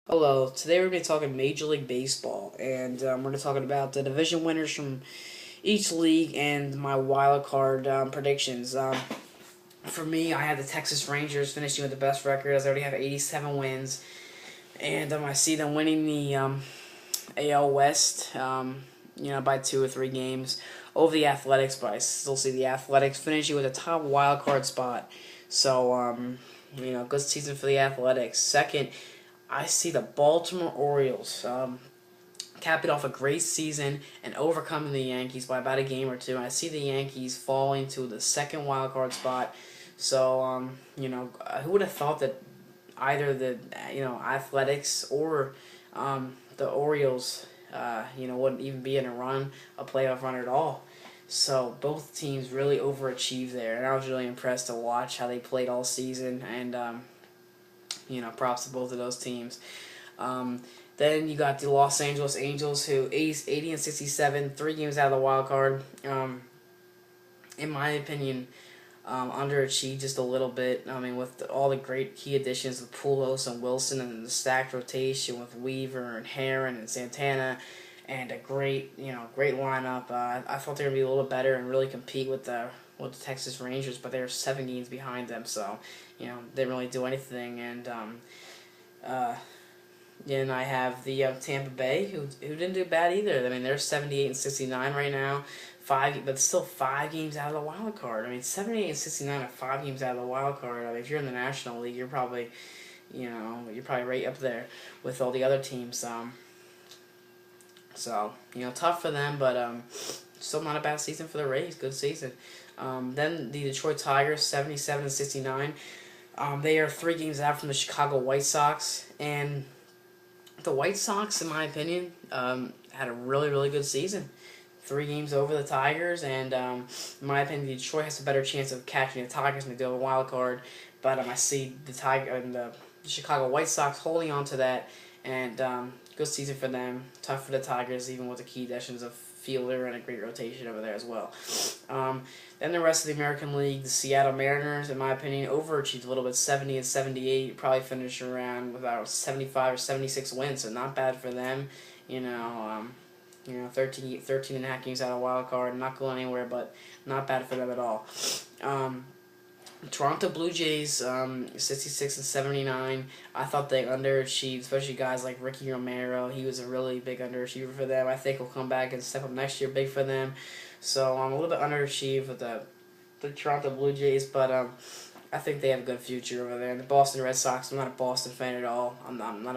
Hello, today we're going to be talking Major League Baseball, and we're going to be talking about the division winners from each league and my wild card predictions. For me, I have the Texas Rangers finishing with the best record, as I already have 87 wins, and I see them winning the AL West, by 2 or 3 games over the Athletics, but I still see the Athletics finishing with a top wild card spot. So, good season for the Athletics. Second, I see the Baltimore Orioles capping off a great season and overcoming the Yankees by about a game or two. And I see the Yankees falling to the second wild card spot. So, who would have thought that either the Athletics or the Orioles, wouldn't even be in a playoff run at all. So both teams really overachieved there, and I was really impressed to watch how they played all season. And props to both of those teams. Then you got the Los Angeles Angels, who 80 and 67, 3 games out of the wild card. In my opinion, underachieved just a little bit. I mean, with all the great key additions with Pujols and Wilson, and the stacked rotation with Weaver and Herron and Santana, and a great lineup. I thought they were gonna be a little better and really compete with the Texas Rangers, but they were 7 games behind them, so didn't really do anything. And then I have the Tampa Bay, who didn't do bad either. I mean, they're 78 and 69 right now, but still 5 games out of the wild card. I mean, 78 and 69 are 5 games out of the wild card. I mean, if you're in the National League, you're probably right up there with all the other teams. So tough for them, but still not a bad season for the Rays. Good season. Then the Detroit Tigers, 77 and 69. They are 3 games out from the Chicago White Sox, and the White Sox, in my opinion, had a really, really good season. 3 games over the Tigers, and in my opinion, Detroit has a better chance of catching the Tigers than they do a wild card. But I see the Chicago White Sox holding on to that, and good season for them. Tough for the Tigers, even with the key additions of Fielder and a great rotation over there as well. Then the rest of the American League, the Seattle Mariners, in my opinion, overachieved a little bit, 70 and 78. Probably finished around with about 75 or 76 wins, so not bad for them. 13 and a half games out of wild card, not going anywhere, but not bad for them at all. Toronto Blue Jays, 66 and 79. I thought they underachieved, especially guys like Ricky Romero. He was a really big underachiever for them. I think he'll come back and step up next year big for them. So I'm a little bit underachieved with the Toronto Blue Jays, but I think they have a good future over there. And the Boston Red Sox, I'm not a Boston fan at all. I'm not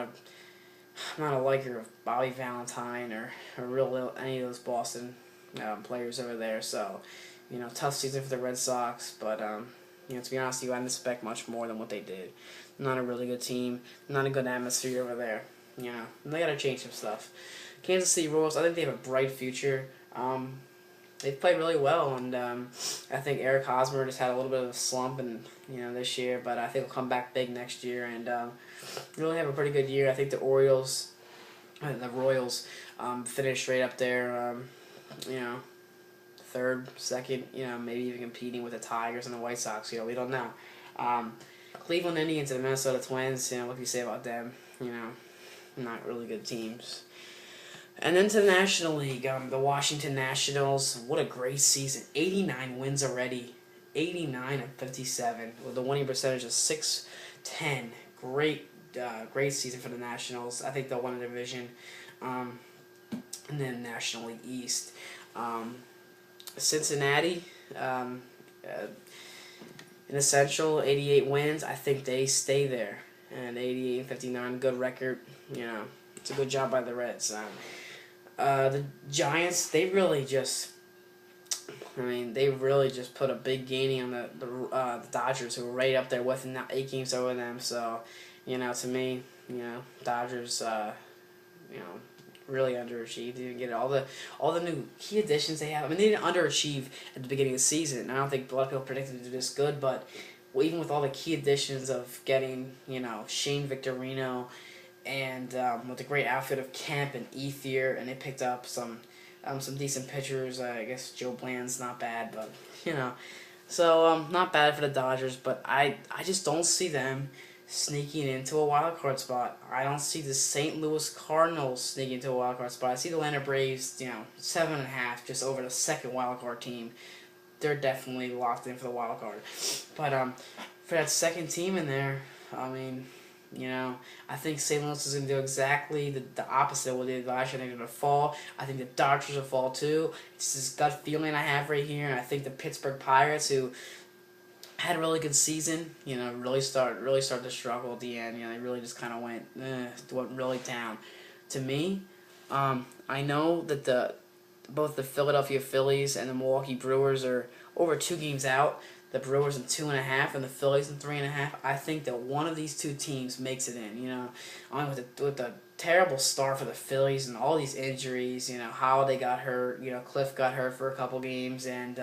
a liker of Bobby Valentine or any of those Boston players over there. So tough season for the Red Sox, but to be honest with you, I didn't expect much more than what they did. Not a really good team, not a good atmosphere over there. They got to change some stuff. Kansas City Royals, I think they have a bright future. They've played really well, and I think Eric Hosmer just had a little bit of a slump this year, but I think he'll come back big next year and really have a pretty good year. I think the Royals finished right up there, third, second, maybe even competing with the Tigers and the White Sox. We don't know. Cleveland Indians and the Minnesota Twins, what can you say about them? Not really good teams. And then to the National League, the Washington Nationals, what a great season. 89 wins already. 89 and 57 with a winning percentage of .610. Great season for the Nationals. I think they'll win the division. And then National League East. Cincinnati, in the Central, 88 wins. I think they stay there. And 88 and 59, good record. It's a good job by the Reds. The Giants, they really just put a big gaining on the Dodgers, who were right up there with 8 games over them. So, to me, Dodgers, really underachieved. They didn't get all the new key additions they have. I mean, they didn't underachieve at the beginning of the season. I don't think a lot of people predicted them to do this good, but even with all the key additions of getting, Shane Victorino, and with the great outfit of Kemp and Ethier, and they picked up some decent pitchers. I guess Joe Bland's not bad, but so not bad for the Dodgers. But I just don't see them sneaking into a wild card spot. I don't see the St. Louis Cardinals sneaking into a wild card spot. I see the Atlanta Braves, 7.5, just over the second wild card team. They're definitely locked in for the wild card. But for that second team in there, I mean, I think St. Louis is going to do exactly the opposite of what they did last year. I think they're going to fall. I think the Dodgers will fall too. It's this gut feeling I have right here, and I think the Pittsburgh Pirates, who had a really good season, really started to struggle at the end. They really just kind of went really down. To me, I know that both the Philadelphia Phillies and the Milwaukee Brewers are over 2 games out. The Brewers in 2.5 and the Phillies in 3.5. I think that one of these two teams makes it in. I mean, with the terrible start for the Phillies and all these injuries. Holiday got hurt. Cliff got hurt for a couple games, and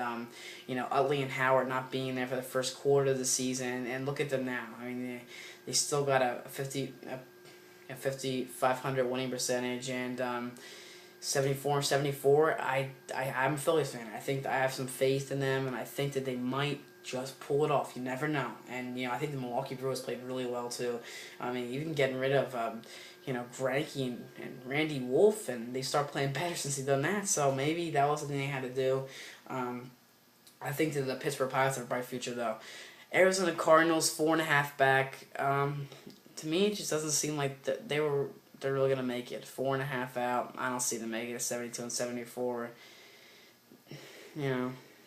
Utley and Howard not being there for the first quarter of the season. And look at them now. I mean, they still got a 5,500 winning percentage, and 74-74. I'm a Phillies fan. I think I have some faith in them, and I think that they might just pull it off. You never know. And I think the Milwaukee Brewers played really well too. I mean, even getting rid of Greinke and Randy Wolf, and they start playing better since they've done that. So maybe that was the thing they had to do. I think that the Pittsburgh Pirates have a bright future though. Arizona Cardinals 4.5 back. To me, it just doesn't seem like they're really gonna make it. 4.5 out. I don't see them making it 72-74.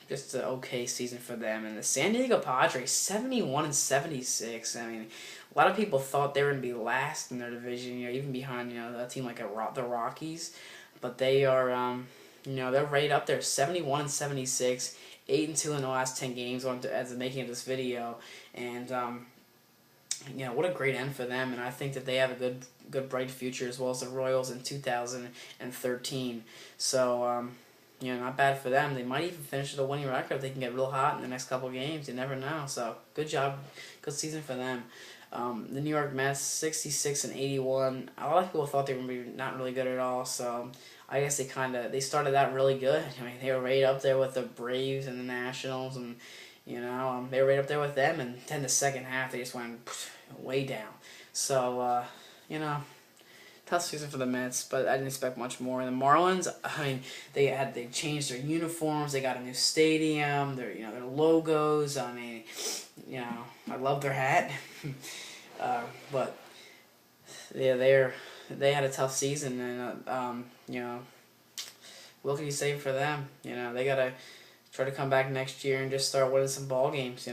Just an okay season for them. And the San Diego Padres 71-76. I mean, a lot of people thought they were gonna be last in their division. Even behind a team like the Rockies, but they are they're right up there 71-76, 8-2 in the last 10 games as of making of this video, and what a great end for them, and I think that they have a good bright future as well as the Royals in 2013. So, not bad for them. They might even finish with a winning record if they can get real hot in the next couple games. You never know. So, good job. Good season for them. The New York Mets, 66-81. A lot of people thought they were going to be not really good at all, so I guess they started out really good. I mean, they were right up there with the Braves and the Nationals, and they were right up there with them, and then the second half, they just went way down. So, tough season for the Mets, but I didn't expect much more. And the Marlins, I mean, they changed their uniforms, they got a new stadium, their logos. I mean, I love their hat, but yeah, they had a tough season, and what can you say for them? They gotta try to come back next year and just start winning some ball games.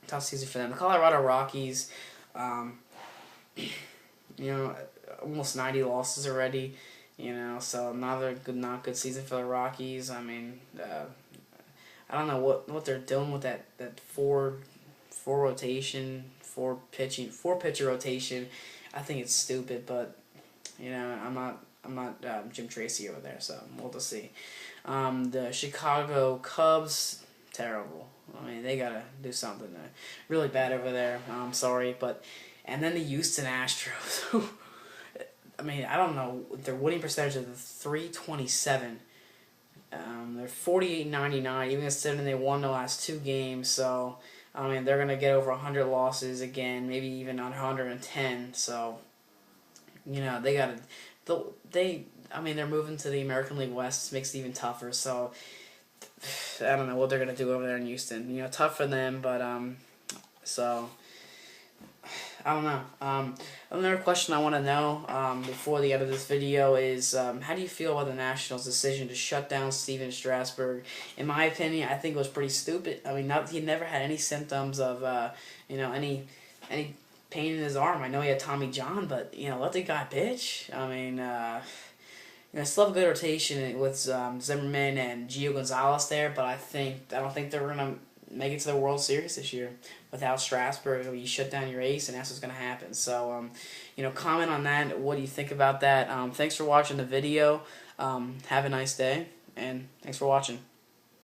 Tough season for them. The Colorado Rockies, almost 90 losses already. So another not good season for the Rockies. I mean, I don't know what they're doing with that four pitcher rotation. I think it's stupid, but I'm not Jim Tracy over there, so we'll just see. The Chicago Cubs, terrible. I mean, they gotta do something really bad over there. I'm sorry, and then the Houston Astros. I mean, I don't know. Their winning percentage is 327. They're 48-99. Even considering they won the last 2 games, so I mean they're gonna get over 100 losses again, maybe even 110. So they gotta. I mean, they're moving to the American League West. It makes it even tougher. So I don't know what they're gonna do over there in Houston. Tough for them, but so I don't know. Another question I want to know before the end of this video is how do you feel about the Nationals' decision to shut down Steven Strasburg? In my opinion, I think it was pretty stupid. I mean, he never had any symptoms of any pain in his arm. I know he had Tommy John, but let the guy pitch. I mean, still have a good rotation with Zimmerman and Gio Gonzalez there, but I don't think they're gonna make it to the World Series this year without Strasburg. You shut down your ace, and that's what's going to happen. So, comment on that. What do you think about that? Thanks for watching the video. Have a nice day, and thanks for watching.